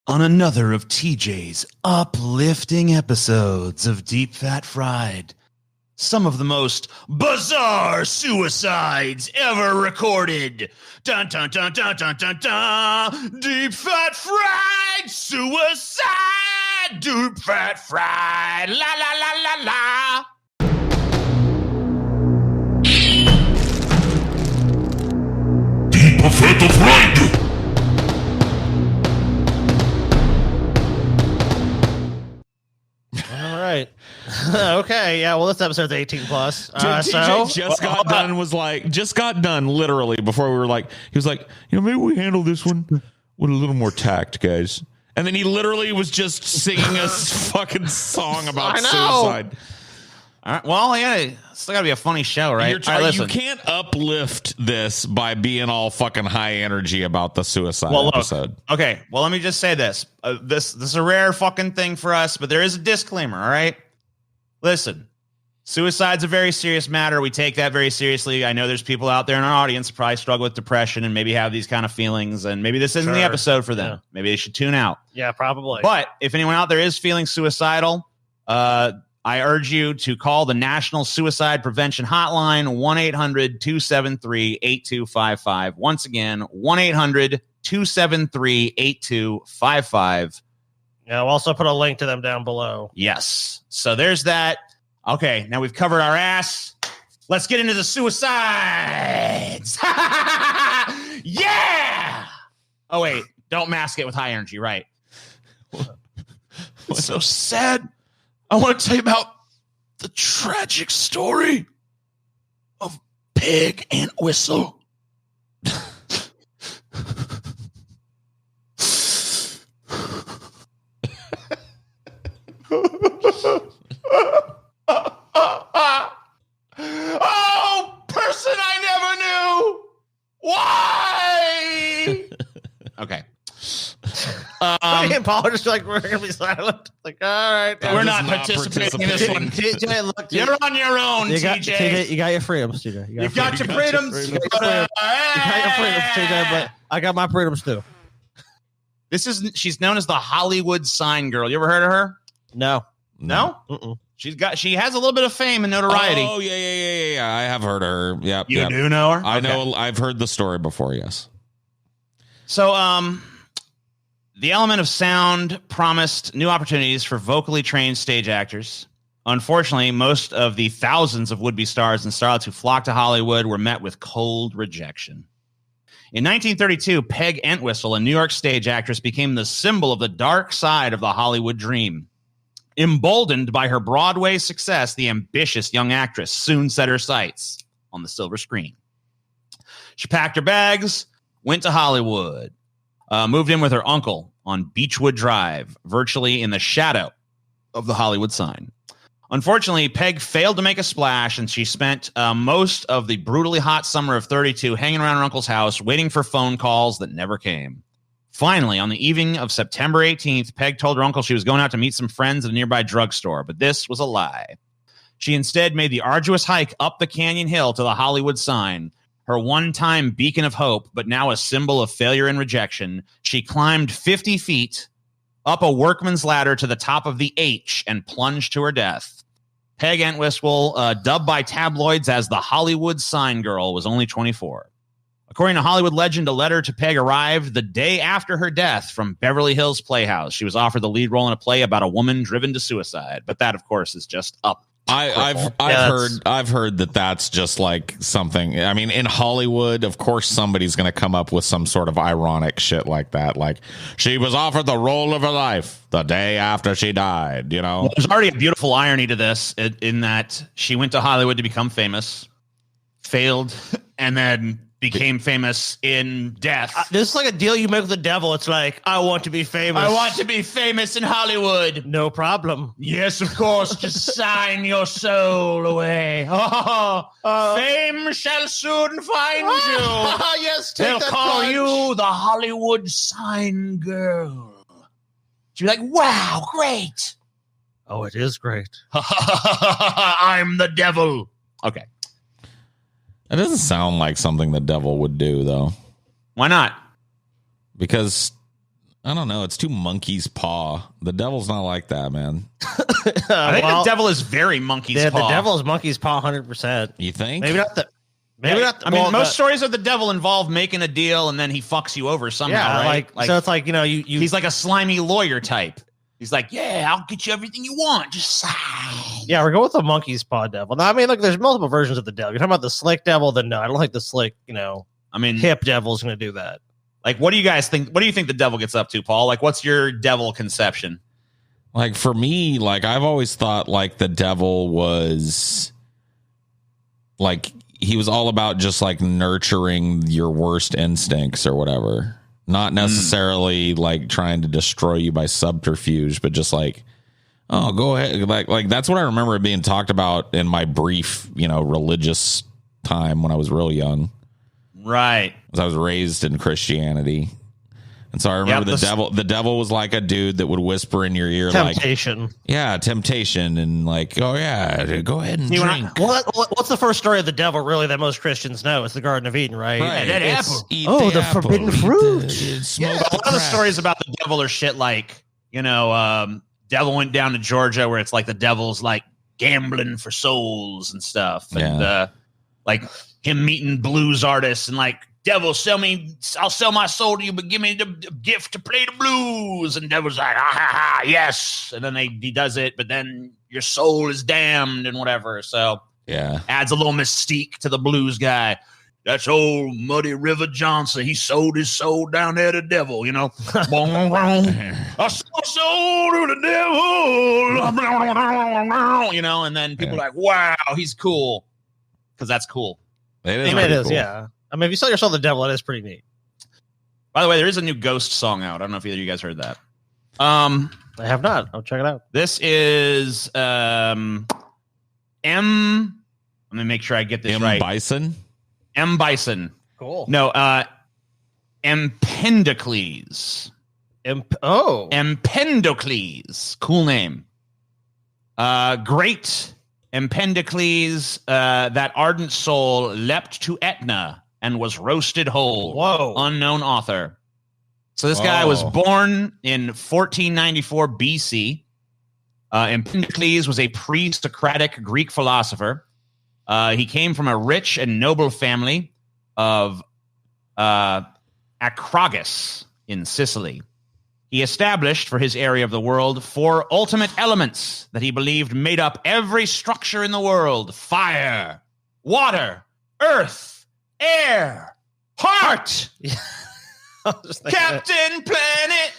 on another of TJ's uplifting episodes of Deep Fat Fried. Some of the most bizarre suicides ever recorded. Dun dun dun dun dun dun dun. Deep Fat Fried suicide. Deep Fat Fried. La la la la la. Deep Fat Fried. All right. Okay. Yeah. Well, this episode's 18 plus. TJ just got done literally before we were like, he was like, maybe we handle this one with a little more tact, guys. And then he literally was just singing a fucking song about suicide. All right. Well, yeah, it's still got to be a funny show, right? You can't uplift this by being all fucking high energy about the suicide episode. Okay. Well, let me just say this. This is a rare fucking thing for us, but there is a disclaimer, all right? Listen, suicide's a very serious matter. We take that very seriously. I know there's people out there in our audience who probably struggle with depression and maybe have these kind of feelings, and maybe this isn't the episode for them. Yeah. Maybe they should tune out. Yeah, probably. But if anyone out there is feeling suicidal, I urge you to call the National Suicide Prevention Hotline, 1-800-273-8255. Once again, 1-800-273-8255. Yeah, I'll also put a link to them down below. Yes. So there's that. Okay, now we've covered our ass. Let's get into the suicides. Yeah! Oh, wait. Don't mask it with high energy, right? It's so sad. I want to tell you about the tragic story of Peg Entwistle. Oh, person I never knew. Why? Okay. Paul just like, we're gonna be silent. Like, all right, we're not participating in this one. TJ, look, you're on your own, TJ. You got your freedoms, TJ. You got your freedoms. You got your freedoms, TJ. But I got my freedoms too. She's known as the Hollywood sign girl. You ever heard of her? No. Mm-mm. She has a little bit of fame and notoriety. Oh yeah. I have heard of her. Yep. You do know her? I know. I've heard the story before. Yes. So, the element of sound promised new opportunities for vocally trained stage actors. Unfortunately, most of the thousands of would-be stars and starlets who flocked to Hollywood were met with cold rejection. In 1932, Peg Entwistle, a New York stage actress, became the symbol of the dark side of the Hollywood dream. Emboldened by her Broadway success, the ambitious young actress soon set her sights on the silver screen. She packed her bags, went to Hollywood, moved in with her uncle on Beechwood Drive, virtually in the shadow of the Hollywood sign. Unfortunately, Peg failed to make a splash, and she spent most of the brutally hot summer of 32 hanging around her uncle's house, waiting for phone calls that never came. Finally, on the evening of September 18th, Peg told her uncle she was going out to meet some friends at a nearby drugstore, but this was a lie. She instead made the arduous hike up the canyon hill to the Hollywood sign. Her one-time beacon of hope, but now a symbol of failure and rejection. She climbed 50 feet up a workman's ladder to the top of the H and plunged to her death. Peg Entwistle, dubbed by tabloids as the Hollywood Sign Girl, was only 24. According to Hollywood legend, a letter to Peg arrived the day after her death from Beverly Hills Playhouse. She was offered the lead role in a play about a woman driven to suicide, but that, of course, is just up. I've heard that that's just like something. I mean, in Hollywood, of course, somebody's going to come up with some sort of ironic shit like that. Like, she was offered the role of her life the day after she died. Well, there's already a beautiful irony to this in that she went to Hollywood to become famous, failed, and then became famous in death. This is like a deal you make with the devil. It's like, I want to be famous. I want to be famous in Hollywood. No problem. Yes, of course. Just sign your soul away. Fame shall soon find you. Yes, they'll call you the Hollywood Sign Girl. You're like, wow, great. Oh, it is great. I'm the devil. Okay. It doesn't sound like something the devil would do, though. Why not? Because I don't know. It's too monkey's paw. The devil's not like that, man. I think the devil is very monkey's paw. The devil is monkey's paw 100%. You think? Maybe not the... Maybe not. I mean, most stories of the devil involve making a deal and then he fucks you over somehow, yeah, right? like so it's like, you know, you he's like a slimy lawyer type. He's like, yeah, I'll get you everything you want. Just sigh. Yeah, we're going with the monkey's paw devil. Now, I mean, look, there's multiple versions of the devil. You're talking about the slick devil, then no, I don't like the slick, you know, I mean, hip devil's going to do that. Like, what do you guys think? What do you think the devil gets up to, Paul? Like, what's your devil conception? Like, for me, like, I've always thought, like, the devil was, like, he was all about just, like, nurturing your worst instincts or whatever. Not necessarily, like, trying to destroy you by subterfuge, but just, like, oh, go ahead. Like that's what I remember it being talked about in my brief, you know, religious time when I was real young. Right. Because I was raised in Christianity. And so I remember the devil was like a dude that would whisper in your ear, temptation. Like, yeah, temptation. And like, oh yeah, go ahead and drink. What's the first story of the devil really that most Christians know? It's the Garden of Eden, right? Right. That apple. The forbidden fruit. A lot of the stories about the devil are shit like, you know, devil went down to Georgia where it's like the devil's like gambling for souls and stuff. And like him meeting blues artists and like, devil, I'll sell my soul to you, but give me the gift to play the blues. And devil's like, yes. And then he does it, but then your soul is damned and whatever. So yeah, adds a little mystique to the blues guy. That's old Muddy River Johnson. He sold his soul down there to the devil, you know. I sold my soul to the devil. You know, and then people are like, wow, he's cool. Because that's cool. It is, cool. Yeah. I mean, if you sell your soul to the devil, it is pretty neat. By the way, there is a new Ghost song out. I don't know if either of you guys heard that. I have not. I'll check it out. This is let me make sure I get this right. M. Bison. Cool. No, Empedocles. Empedocles. Cool name. Great Empedocles, that ardent soul leapt to Etna and was roasted whole. Whoa. Unknown author. So this guy was born in 1494 BC. Empedocles was a pre-Socratic Greek philosopher. He came from a rich and noble family of Acragas in Sicily. He established for his area of the world 4 ultimate elements that he believed made up every structure in the world: fire, water, earth, air, heart. Captain Planet.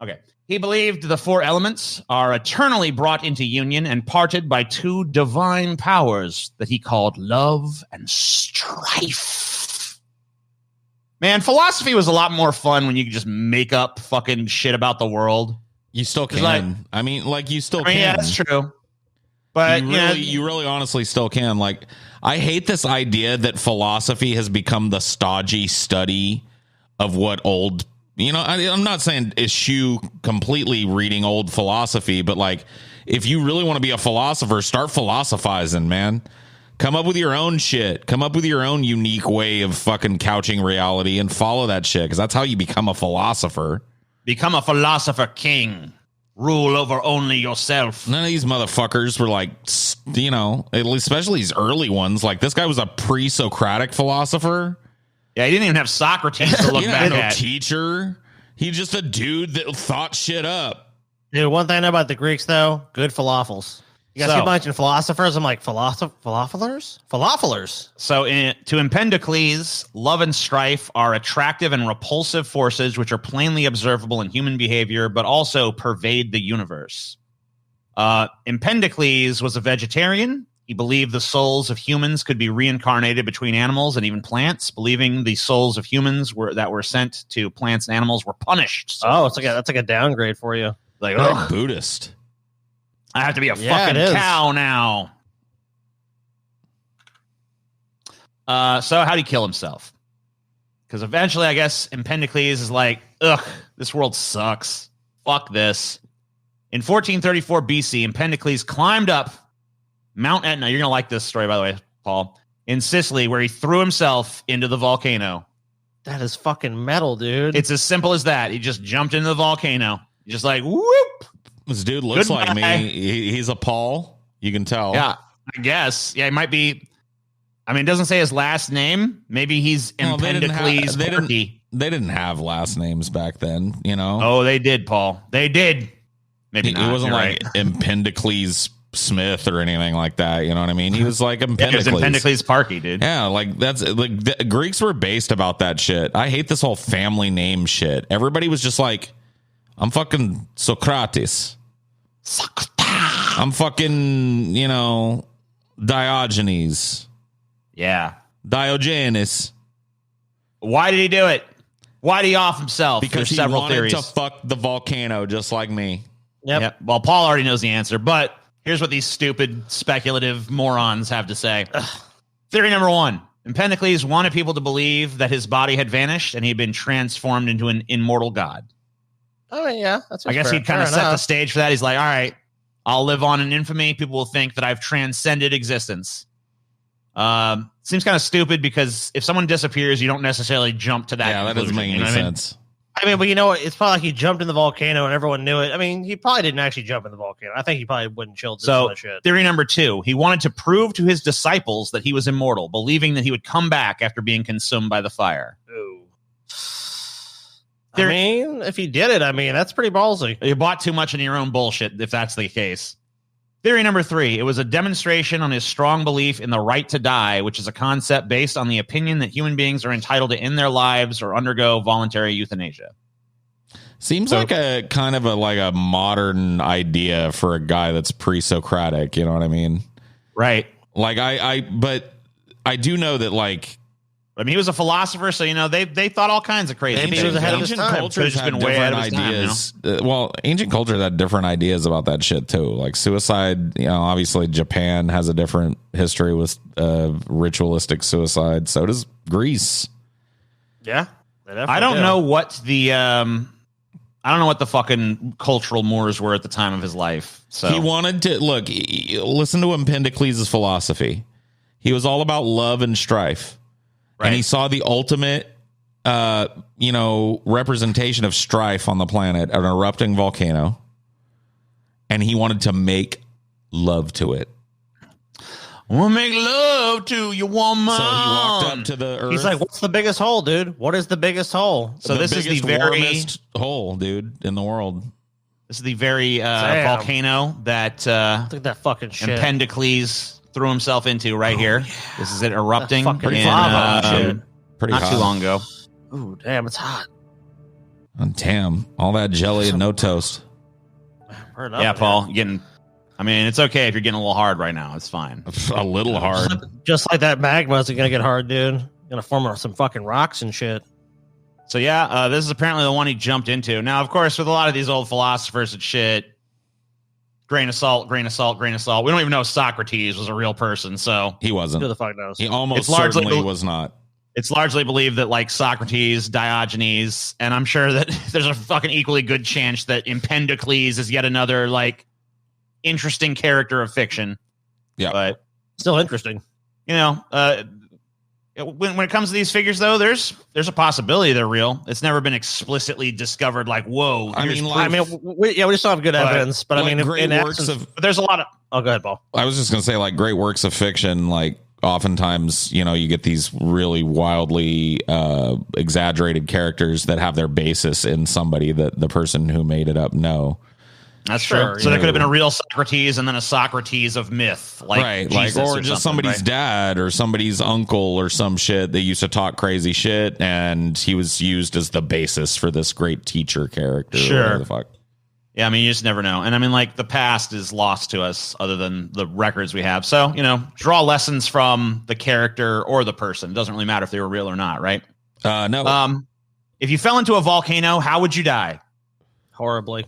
Okay. He believed the 4 elements are eternally brought into union and parted by 2 divine powers that he called love and strife. Man, philosophy was a lot more fun when you could just make up fucking shit about the world. You still can. You still can. Yeah, that's true. But you really honestly still can. Like, I hate this idea that philosophy has become the stodgy study of what old, I'm not saying eschew completely reading old philosophy, but like, if you really want to be a philosopher, start philosophizing, man. Come up with your own shit. Come up with your own unique way of fucking couching reality and follow that shit, because that's how you become a philosopher. Become a philosopher king. Rule over only yourself. None of these motherfuckers were like, especially these early ones. Like, this guy was a pre-Socratic philosopher. Yeah, he didn't even have Socrates to look back at. No teacher. He's just a dude that thought shit up. Dude, one thing I know about the Greeks, though, good falafels. You guys keep mentioning philosophers. I'm like, falafelers? So to Empedocles, love and strife are attractive and repulsive forces which are plainly observable in human behavior, but also pervade the universe. Empedocles was a vegetarian. He believed the souls of humans could be reincarnated between animals and even plants, believing the souls of humans that were sent to plants and animals were punished. So that's like a downgrade for you. Like, Buddhist. I have to be a fucking cow now. So how'd he kill himself? Because eventually, I guess, Empedocles is like, this world sucks. Fuck this. In 1434 BC, Empedocles climbed up Mount Etna. You're going to like this story, by the way, Paul. In Sicily, where he threw himself into the volcano. That is fucking metal, dude. It's as simple as that. He just jumped into the volcano. Just like, whoop. This dude looks like me. He's a Paul. You can tell. Yeah, I guess. Yeah, he might be. I mean, it doesn't say his last name. Maybe he's Empedocles. They didn't have last names back then, you know? Oh, they did, Paul. They did. Maybe not. He wasn't like Empedocles Smith or anything like that. You know what I mean? He was like Empedocles. It was Empedocles Parky, dude. Yeah, like that's like the Greeks were based about that shit. I hate this whole family name shit. Everybody was just like, I'm fucking Socrates. I'm fucking, you know, Diogenes. Yeah. Diogenes. Why did he do it? Why did he off himself? Because he wanted to fuck the volcano just like me. Yep. Well, Paul already knows the answer, but here's what these stupid, speculative morons have to say. Theory number 1. Empedocles wanted people to believe that his body had vanished and he'd been transformed into an immortal god. Oh, yeah. I guess he'd kind of set the stage for that. He's like, all right, I'll live on in infamy. People will think that I've transcended existence. Seems kind of stupid because if someone disappears, you don't necessarily jump to that. Yeah, that doesn't make any sense. I mean, but you know what? It's probably like he jumped in the volcano and everyone knew it. I mean, he probably didn't actually jump in the volcano. I think he probably wouldn't chill. So, theory number 2, he wanted to prove to his disciples that he was immortal, believing that he would come back after being consumed by the fire. Ooh. I mean, if he did it, I mean, that's pretty ballsy. You bought too much in your own bullshit, if that's the case. Theory number 3, it was a demonstration on his strong belief in the right to die, which is a concept based on the opinion that human beings are entitled to end their lives or undergo voluntary euthanasia. Seems like a kind of a modern idea for a guy that's pre-Socratic, you know what I mean? Right. Like but I do know that I mean, he was a philosopher, so you know they thought all kinds of crazy things. He was ahead of his ancient time. cultures had different ideas. Ancient cultures had different ideas about that shit too. Like suicide, you know, obviously Japan has a different history with ritualistic suicide. So does Greece. Yeah, I don't know what the fucking cultural mores were at the time of his life. So he wanted to listen to Empedocles' philosophy. He was all about love and strife. Right. And he saw the ultimate, representation of strife on the planet, an erupting volcano. And he wanted to make love to it. I want to make love to you, woman. So he walked up to the earth. He's like, what's the biggest hole, dude? What is the biggest hole? So this is the warmest hole, dude, in the world. This is the very volcano that look at that fucking shit. Empedocles threw himself into right here. Yeah. This is it erupting pretty not hot. too long ago. Ooh, damn, it's hot. Oh, damn, all that jelly and no toast. Yeah, Paul, it's okay if you're getting a little hard right now. It's fine. A little hard. Just like that magma is going to get hard, dude. Going to form some fucking rocks and shit. So yeah, this is apparently the one he jumped into. Now, of course, with a lot of these old philosophers and shit, grain of salt, grain of salt, grain of salt. We don't even know if Socrates was a real person, so he wasn't. Who the fuck knows? He almost certainly was not. It's largely believed that Socrates, Diogenes, and I'm sure that there's a fucking equally good chance that Empedocles is yet another interesting character of fiction. Yeah, but still interesting. You know, when it comes to these figures, though, there's a possibility they're real. It's never been explicitly discovered. Whoa. We just don't have good evidence. But there's a lot of. Oh, go ahead, Paul. I was just gonna say, great works of fiction, oftentimes, you get these really wildly exaggerated characters that have their basis in somebody that the person who made it up know. That's true. So there could have been a real Socrates and then a Socrates of myth, Jesus or just somebody's dad or somebody's uncle or some shit. They used to talk crazy shit, and he was used as the basis for this great teacher character. Sure. The fuck. Yeah, you just never know. And the past is lost to us other than the records we have. So, draw lessons from the character or the person. It doesn't really matter if they were real or not, right? No. If you fell into a volcano, how would you die? Horribly.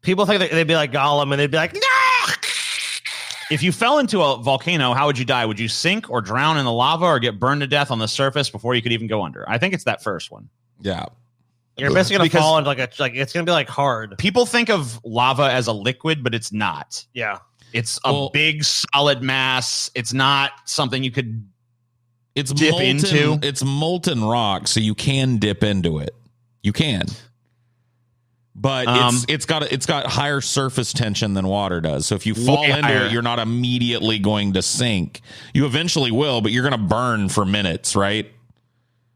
People think they'd be like Gollum and they'd be like, no! If you fell into a volcano, how would you die? Would you sink or drown in the lava or get burned to death on the surface before you could even go under? I think it's that first one. Yeah. You're basically going to fall into it's going to be hard. People think of lava as a liquid, but it's not. Yeah. It's a big solid mass. It's not something you could It's dip molten, into. It's molten rock, so you can dip into it. You can. But it's got higher surface tension than water does. So if you fall into it, you're not immediately going to sink. You eventually will, but you're going to burn for minutes, right?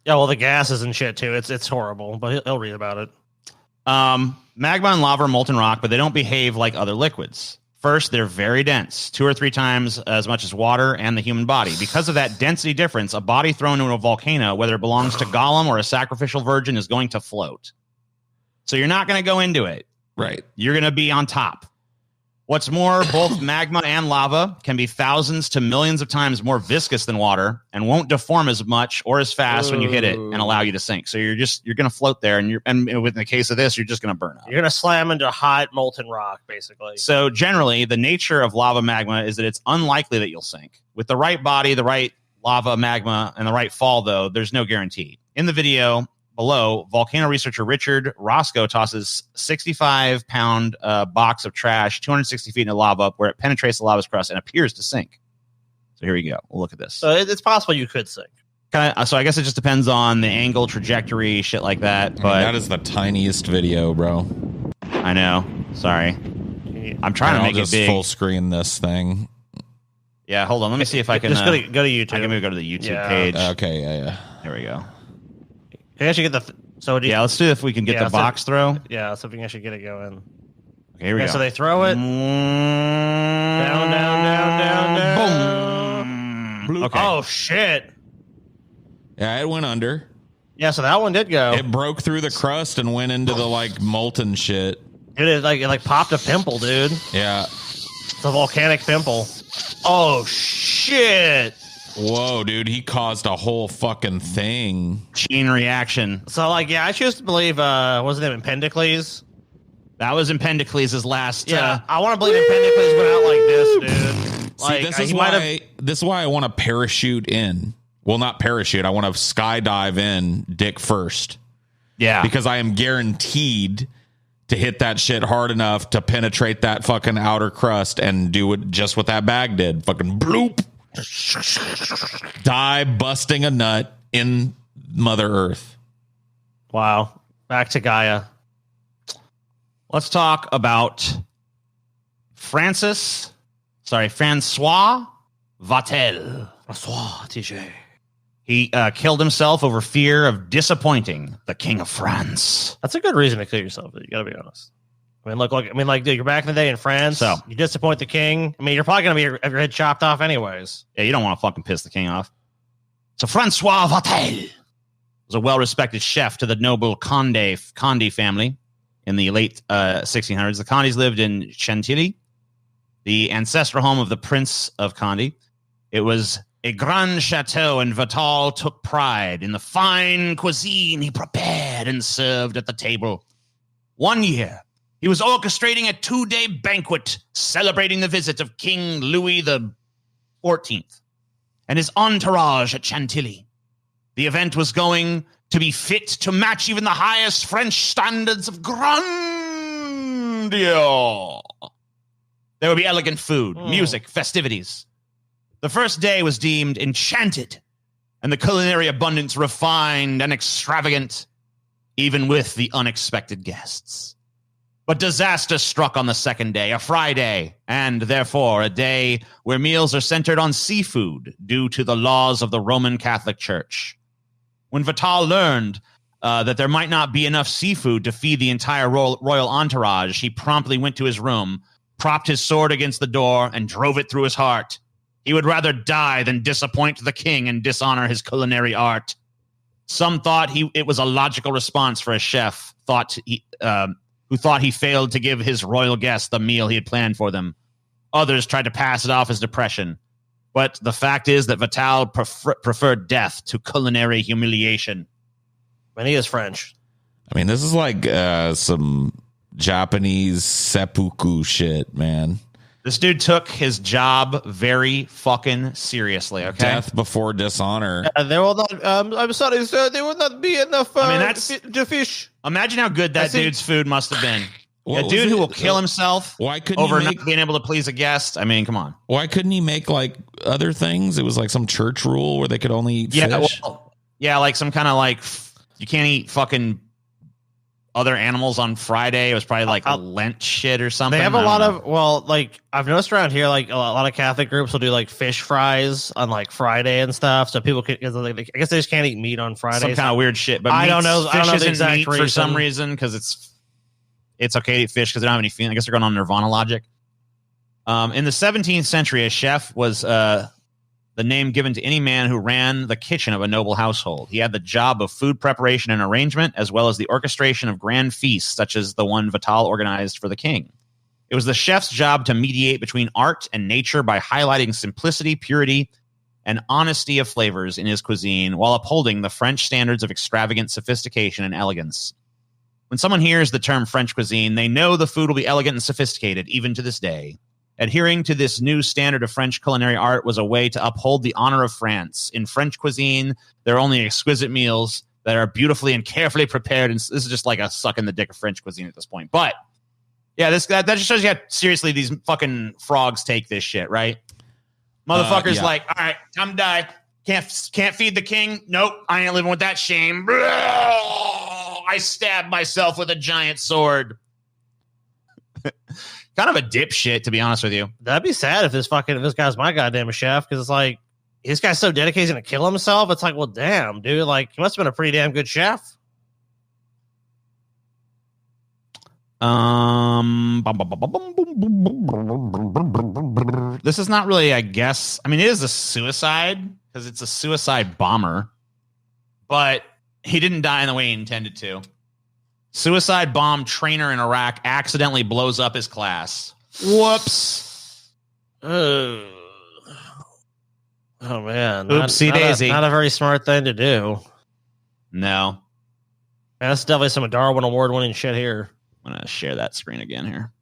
Yeah, well, the gases and shit too. It's horrible, but he'll read about it. Magma and lava are molten rock, but they don't behave like other liquids. First, they're very dense, 2 or 3 times as much as water and the human body. Because of that density difference, a body thrown into a volcano, whether it belongs to Gollum or a sacrificial virgin, is going to float. So you're not going to go into it. Right. You're going to be on top. What's more, both magma and lava can be thousands to millions of times more viscous than water and won't deform as much or as fast when you hit it and allow you to sink. So you're going to float there, and in the case of this, you're just going to burn up. You're going to slam into hot molten rock, basically. So generally, the nature of lava magma is that it's unlikely that you'll sink. With the right body, the right lava magma, and the right fall, though, there's no guarantee. In the video below, volcano researcher Richard Roscoe tosses 65-pound box of trash 260 feet into lava where it penetrates the lava's crust and appears to sink. So here we go. We'll look at this. So it's possible you could sink. So I guess it just depends on the angle, trajectory, shit like that. But that is the tiniest video, bro. I know. Sorry. I'm trying to make it big. Full screen this thing. Yeah, hold on. Let me see if I can. Just go to YouTube. I can maybe go to the YouTube page. Okay, yeah. There we go. I actually get the. Let's do if we can get the box throw. Yeah, so if we can actually get it going. Okay, here we go. So they throw it. Down. Boom. Okay. Oh, shit. Yeah, it went under. Yeah, so that one did go. It broke through the crust and went into the molten shit. It popped a pimple, dude. Yeah. It's a volcanic pimple. Oh, shit. Whoa, dude, he caused a whole fucking thing. Chain reaction. So, I choose to believe, wasn't it Empedocles? That was Empedocles' last. Yeah, I want to believe Empedocles went out like this, dude. See, this is why I want to parachute in. Well, not parachute. I want to skydive in dick first. Yeah. Because I am guaranteed to hit that shit hard enough to penetrate that fucking outer crust and do it just what that bag did. Fucking bloop. Die busting a nut in Mother Earth. Wow. Back to Gaia. Let's talk about François Vatel. François TJ. He killed himself over fear of disappointing the King of France. That's a good reason to kill yourself. You gotta be honest. Dude, you're back in the day in France. So you disappoint the king. You're probably gonna have your head chopped off anyways. Yeah, you don't want to fucking piss the king off. So François Vatel was a well-respected chef to the noble Conde family in the late 1600s. The Condes lived in Chantilly, the ancestral home of the Prince of Conde. It was a grand chateau, and Vatel took pride in the fine cuisine he prepared and served at the table. One year, he was orchestrating a 2-day banquet celebrating the visit of King Louis XIV and his entourage at Chantilly. The event was going to be fit to match even the highest French standards of grandeur. There would be elegant food, music, festivities. The first day was deemed enchanted, and the culinary abundance refined and extravagant, even with the unexpected guests. But disaster struck on the second day, a Friday, and therefore a day where meals are centered on seafood due to the laws of the Roman Catholic Church. When Vatel learned that there might not be enough seafood to feed the entire royal entourage, he promptly went to his room, propped his sword against the door, and drove it through his heart. He would rather die than disappoint the king and dishonor his culinary art. Some thought it was a logical response for a chef who thought he failed to give his royal guests the meal he had planned for them. Others tried to pass it off as depression. But the fact is that Vatel preferred death to culinary humiliation. And he is French. This is like some Japanese seppuku shit, man. This dude took his job very fucking seriously, okay? Death before dishonor. There will not, I'm sorry, sir, there will not be enough that's fish. Imagine how good that dude's food must have been. A dude who will kill himself why couldn't over he make, not being able to please a guest. I mean, come on. Why couldn't he make like other things? It was like some church rule where they could only eat fish. Well, like some kind of like you can't eat fucking other animals on Friday. It was probably like a Lent shit or something. They have a lot of like I've noticed around here, like a lot of Catholic groups will do like fish fries on like Friday and stuff, so people can. I guess they just can't eat meat on Friday. Some kind of weird shit. But I don't know. I don't know the exact reason. For some reason because it's okay to eat fish because they don't have any feeling. I guess they're going on Nirvana logic. In the 17th century, a chef was the name given to any man who ran the kitchen of a noble household. He had the job of food preparation and arrangement, as well as the orchestration of grand feasts, such as the one Vatel organized for the king. It was the chef's job to mediate between art and nature by highlighting simplicity, purity, and honesty of flavors in his cuisine, while upholding the French standards of extravagant sophistication and elegance. When someone hears the term French cuisine, they know the food will be elegant and sophisticated, even to this day. Adhering to this new standard of French culinary art was a way to uphold the honor of France. In French cuisine, there are only exquisite meals that are beautifully and carefully prepared. And this is just like a suck in the dick of French cuisine at this point. But yeah, that just shows you how seriously these fucking frogs take this shit, right? Motherfuckers like, all right, time to die. Can't feed the king. Nope, I ain't living with that shame. I stabbed myself with a giant sword. Kind of a dipshit, to be honest with you. That'd be sad if this guy's my goddamn chef, because it's like this guy's so dedicated to kill himself. It's like, well, damn, dude, like he must have been a pretty damn good chef. This is not really, I guess. I mean, it is a suicide because it's a suicide bomber, but he didn't die in the way he intended to. Suicide bomb trainer in Iraq accidentally blows up his class. Whoops. Oh man. Oopsie daisy. Not a very smart thing to do. No. Man, that's definitely some Darwin Award winning shit here. I'm going to share that screen again here.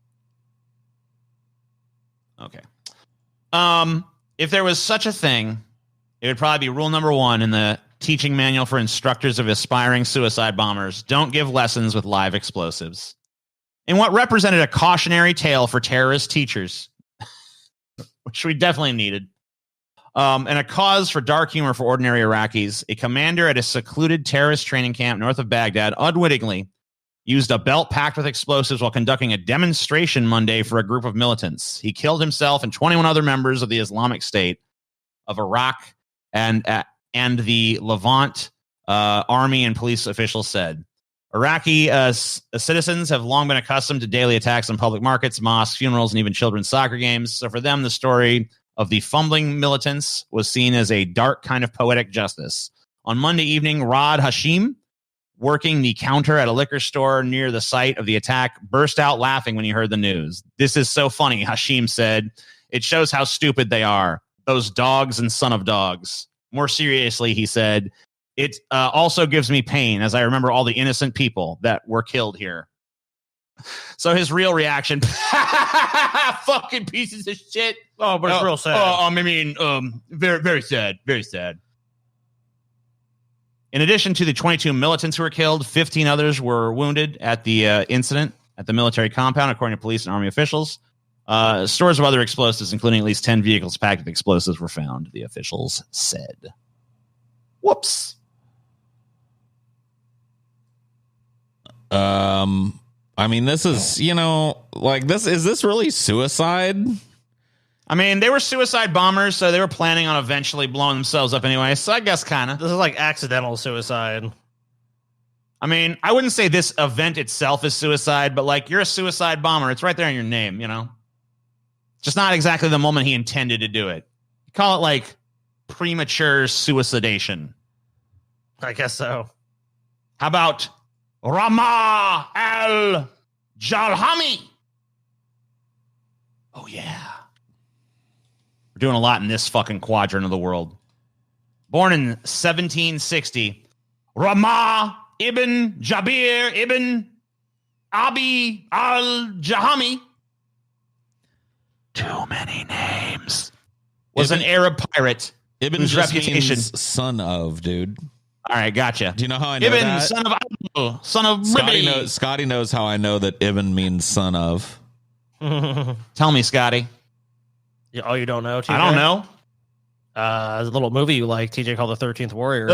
Okay. If there was such a thing, it would probably be rule number 1 in the teaching manual for instructors of aspiring suicide bombers. Don't give lessons with live explosives. In what represented a cautionary tale for terrorist teachers, which we definitely needed, and a cause for dark humor for ordinary Iraqis, a commander at a secluded terrorist training camp north of Baghdad unwittingly used a belt packed with explosives while conducting a demonstration Monday for a group of militants. He killed himself and 21 other members of the Islamic State of Iraq and the Levant army and police officials said. Iraqi citizens have long been accustomed to daily attacks on public markets, mosques, funerals, and even children's soccer games. So for them, the story of the fumbling militants was seen as a dark kind of poetic justice. On Monday evening, Rod Hashim, working the counter at a liquor store near the site of the attack, burst out laughing when he heard the news. "This is so funny," Hashim said. "It shows how stupid they are. Those dogs and son of dogs." More seriously, he said, "It also gives me pain as I remember all the innocent people that were killed here." So his real reaction, fucking pieces of shit. Oh, but it's real sad. I mean, very, very sad. Very sad. In addition to the 22 militants who were killed, 15 others were wounded at the incident at the military compound, according to police and army officials. Stores of other explosives, including at least 10 vehicles packed with explosives, were found, the officials said. Whoops. I mean, this is, like this. Is this really suicide? I mean, they were suicide bombers, so they were planning on eventually blowing themselves up anyway. So I guess kind of. This is like accidental suicide. I mean, I wouldn't say this event itself is suicide, but like you're a suicide bomber. It's right there in your name, Just not exactly the moment he intended to do it. You call it like premature suicidation. I guess so. How about Rahmah ibn Jabir? Oh, yeah. We're doing a lot in this fucking quadrant of the world. Born in 1760, Rahmah ibn Jabir ibn Abi al-Jahami, too many names, was an Arab pirate Ibn whose reputation means son of, dude. All right, gotcha. Do you know how I know Ibn, that? son of Abdul, son of Ribby. Scotty knows how I know that Ibn means son of. Tell me, Scotty. Oh, you don't know? TJ? I don't know. There's a little movie you like, TJ, called The 13th Warrior.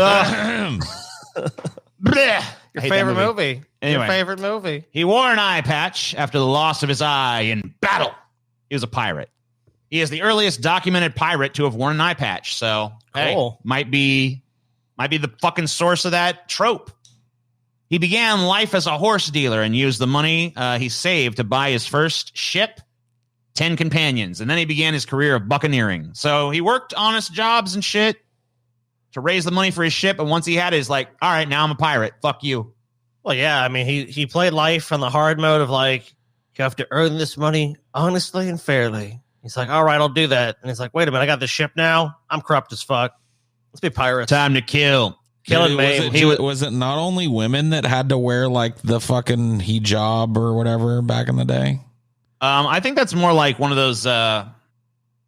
Your favorite movie. Anyway, your favorite movie. He wore an eye patch after the loss of his eye in battle. He was a pirate. He is the earliest documented pirate to have worn an eye patch. So, cool. Hey, might be the fucking source of that trope. He began life as a horse dealer and used the money he saved to buy his first ship, 10 companions. And then he began his career of buccaneering. So he worked honest jobs and shit to raise the money for his ship. And once he had it, he's like, all right, now I'm a pirate. Fuck you. Well, yeah. I mean, he played life on the hard mode of like, you have to earn this money honestly and fairly. He's like, all right, I'll do that. And he's like, wait a minute, I got the ship now. I'm corrupt as fuck. Let's be pirates. Time to kill. Killing me. Was it not only women that had to wear like the fucking hijab or whatever back in the day? I think that's more like one of those. I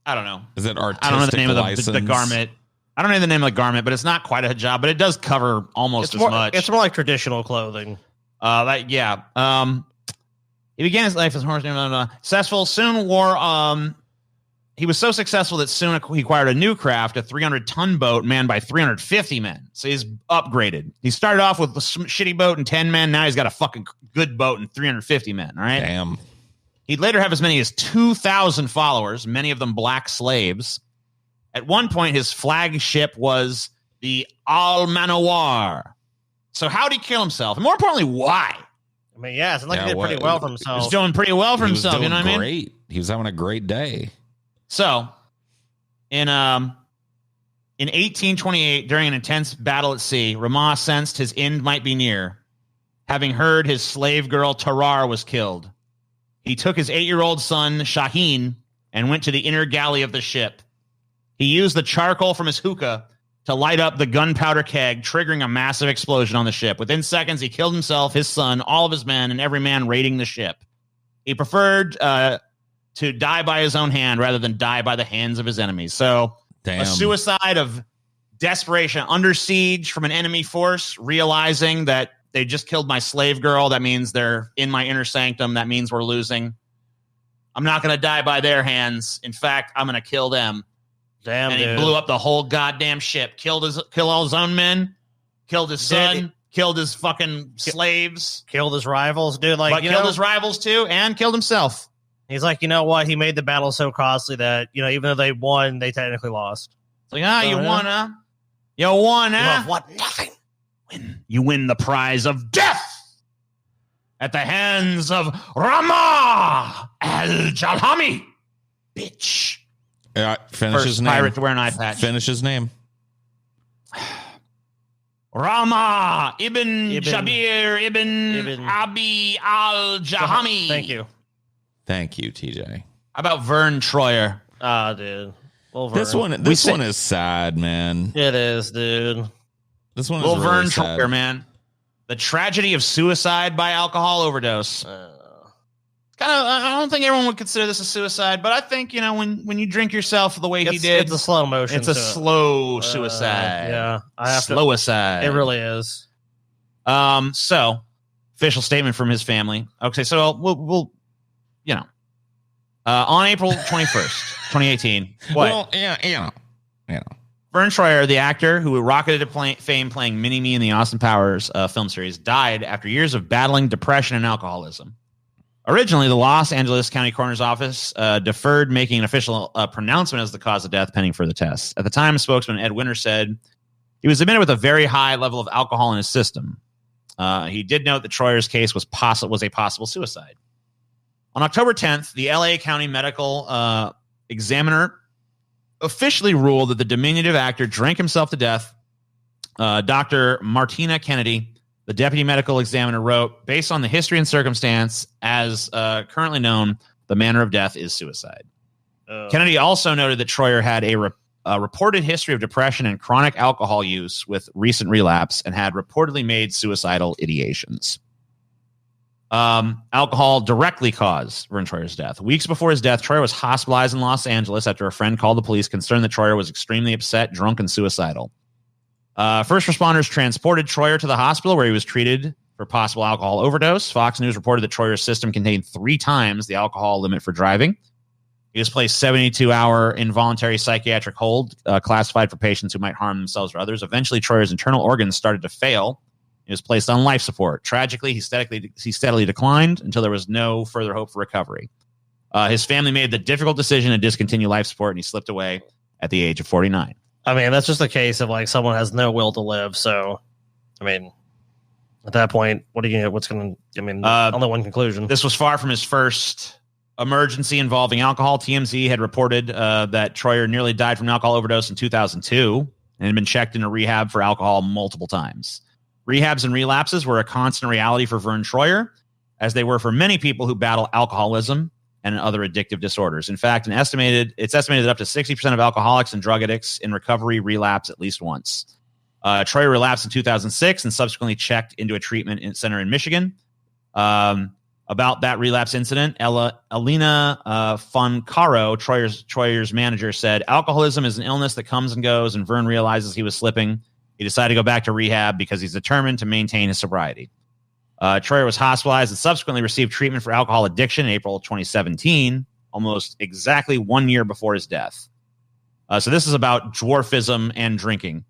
don't know. Is it artistic? I don't know the name license? of the garment. I don't know the name of the garment, but it's not quite a hijab, but it does cover almost as much. It's more like traditional clothing. He began his life as a horse. Successful. Soon wore. He was so successful that soon he acquired a new craft, a 300-ton boat manned by 350 men. So he's upgraded. He started off with a shitty boat and 10 men. Now he's got a fucking good boat and 350 men. All right. Damn. He'd later have as many as 2,000 followers, many of them black slaves. At one point, his flagship was the Al-Manowar. So how'd he kill himself? And more importantly, why? I mean, yeah, it's like he did pretty well for himself. He was doing pretty well for himself, you know what I mean? Great. He was having a great day. So, in 1828, during an intense battle at sea, Rahmah sensed his end might be near. Having heard his slave girl Tarar was killed, he took his 8-year-old son Shaheen and went to the inner galley of the ship. He used the charcoal from his hookah to light up the gunpowder keg, triggering a massive explosion on the ship. Within seconds, he killed himself, his son, all of his men, and every man raiding the ship. He preferred to die by his own hand rather than die by the hands of his enemies. So a suicide of desperation, under siege from an enemy force, realizing that they just killed my slave girl. That means they're in my inner sanctum. That means we're losing. I'm not going to die by their hands. In fact, I'm going to kill them. Damn, and he blew up the whole goddamn ship. Killed all his own men. Killed his son. Killed his fucking slaves. Killed his rivals, dude. Like, killed his rivals too, and killed himself. He's like, you know what? He made the battle so costly that, even though they won, they technically lost. It's like, you won, huh? You won, huh? You won nothing. You win the prize of death at the hands of Rahmah al-Jalhami. Bitch. Finish his name. Pirate to wear an eye patch. Finish his name. Rahmah ibn Jabir ibn Abi al-Jahami. Thank you. Thank you, TJ. How about Verne Troyer? Dude. This one is sad, man. It is, dude. This one is really Verne sad. Troyer, man. The tragedy of suicide by alcohol overdose. I don't think everyone would consider this a suicide, but I think, when you drink yourself the way he did, it's a slow motion. It's a slow suicide. Yeah. Slowicide. It really is. So official statement from his family. Okay. So we'll on April 21st, 2018. What? Well, yeah. Verne Troyer, the actor who rocketed to fame playing Mini-Me in the Austin Powers film series, died after years of battling depression and alcoholism. Originally, the Los Angeles County Coroner's Office deferred making an official pronouncement as the cause of death pending further tests. At the time, spokesman Ed Winter said he was admitted with a very high level of alcohol in his system. He did note that Troyer's case was a possible suicide. On October 10th, the LA County Medical Examiner officially ruled that the diminutive actor drank himself to death. Dr. Martina Kennedy, the deputy medical examiner, wrote, based on the history and circumstance as currently known, the manner of death is suicide. Kennedy also noted that Troyer had a reported history of depression and chronic alcohol use with recent relapse and had reportedly made suicidal ideations. Alcohol directly caused Verne Troyer's death. Weeks before his death, Troyer was hospitalized in Los Angeles after a friend called the police concerned that Troyer was extremely upset, drunk, and suicidal. First responders transported Troyer to the hospital where he was treated for possible alcohol overdose. Fox News reported that Troyer's system contained 3 times the alcohol limit for driving. He was placed 72-hour involuntary psychiatric hold, classified for patients who might harm themselves or others. Eventually, Troyer's internal organs started to fail. He was placed on life support. Tragically, he steadily declined until there was no further hope for recovery. His family made the difficult decision to discontinue life support, and he slipped away at the age of 49. I mean, that's just a case of like someone has no will to live. So, I mean, at that point, only one conclusion. This was far from his first emergency involving alcohol. TMZ had reported that Troyer nearly died from an alcohol overdose in 2002 and had been checked into rehab for alcohol multiple times. Rehabs and relapses were a constant reality for Verne Troyer, as they were for many people who battle alcoholism and other addictive disorders. In fact, it's estimated that up to 60% of alcoholics and drug addicts in recovery relapse at least once. Troyer relapsed in 2006 and subsequently checked into a treatment center in Michigan. About that relapse incident, Alina Foncaro, Troyer's manager, said, "Alcoholism is an illness that comes and goes, and Verne realizes he was slipping. He decided to go back to rehab because he's determined to maintain his sobriety." Troyer was hospitalized and subsequently received treatment for alcohol addiction in April 2017, almost exactly 1 year before his death. So this is about dwarfism and drinking.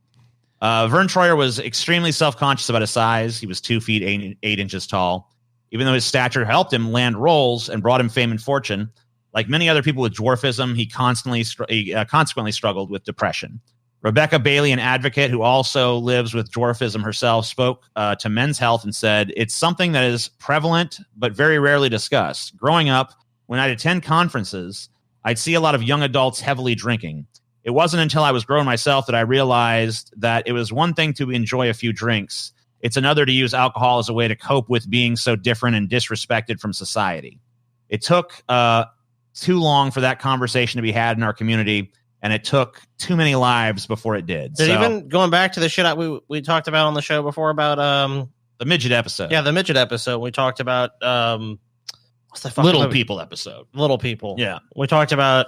Verne Troyer was extremely self-conscious about his size. He was 2 feet 8 inches tall. Even though his stature helped him land roles and brought him fame and fortune, like many other people with dwarfism, he consequently struggled with depression. Rebecca Bailey, an advocate who also lives with dwarfism herself, spoke to Men's Health and said, "It's something that is prevalent but very rarely discussed. Growing up, when I'd attend conferences, I'd see a lot of young adults heavily drinking. It wasn't until I was grown myself that I realized that it was one thing to enjoy a few drinks. It's another to use alcohol as a way to cope with being so different and disrespected from society. It took too long for that conversation to be had in our community, and it took too many lives before it did." Even going back to the shit we talked about on the show before about the midget episode. Yeah, the midget episode. We talked about what's the Little People episode. Little People. Yeah. We talked about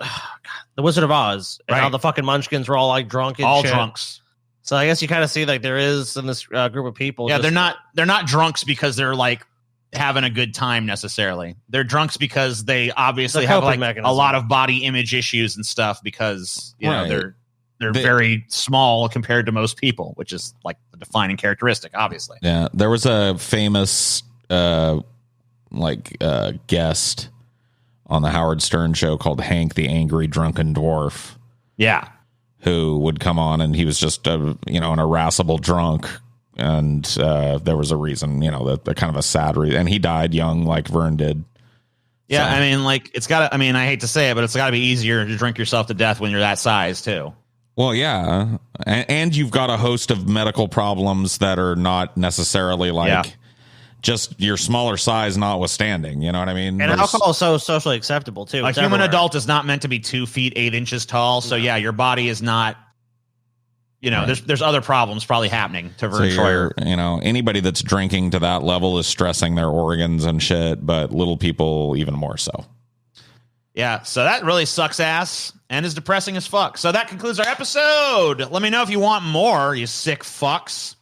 the Wizard of Oz and how the fucking Munchkins were all like drunk and all shit. drunks. So I guess you kind of see like there is in this group of people. Yeah, they're not drunks because they're like having a good time necessarily. They're drunks because they obviously have like a lot of body image issues and stuff because you know they're very small compared to most people, which is like the defining characteristic, obviously. Yeah, there was a famous guest on the Howard Stern show called Hank the Angry Drunken Dwarf. Yeah. Who would come on and he was just an irascible drunk, and there was a reason, the kind of a sad reason, and he died young like Verne did. Yeah, so. I mean, like I hate to say it, but it's got to be easier to drink yourself to death when you're that size too. Well, yeah, and you've got a host of medical problems that are not necessarily just your smaller size notwithstanding, you know what I mean? And alcohol is so socially acceptable too. A human adult is not meant to be 2 feet 8 inches tall. So yeah, your body is not, there's other problems probably happening to Verne Troyer. Anybody that's drinking to that level is stressing their organs and shit, but little people even more so. Yeah, so that really sucks ass and is depressing as fuck. So that concludes our episode. Let me know if you want more, you sick fucks.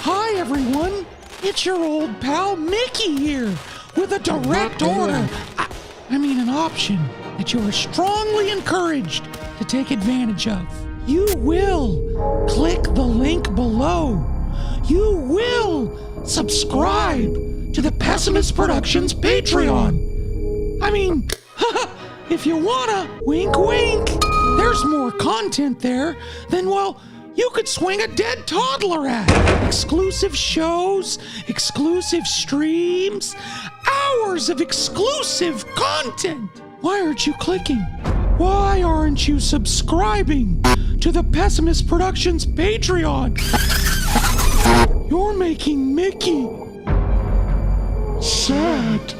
Hi, everyone. It's your old pal Mickey here with a direct order. An option that you are strongly encouraged to take advantage of. You will click the link below. You will subscribe to the Pessimist Productions Patreon. If you wanna, wink wink, there's more content there than, you could swing a dead toddler at. Exclusive shows, exclusive streams, hours of exclusive content. Why aren't you clicking? Why aren't you subscribing to the Pessimist Productions Patreon? You're making Mickey sad.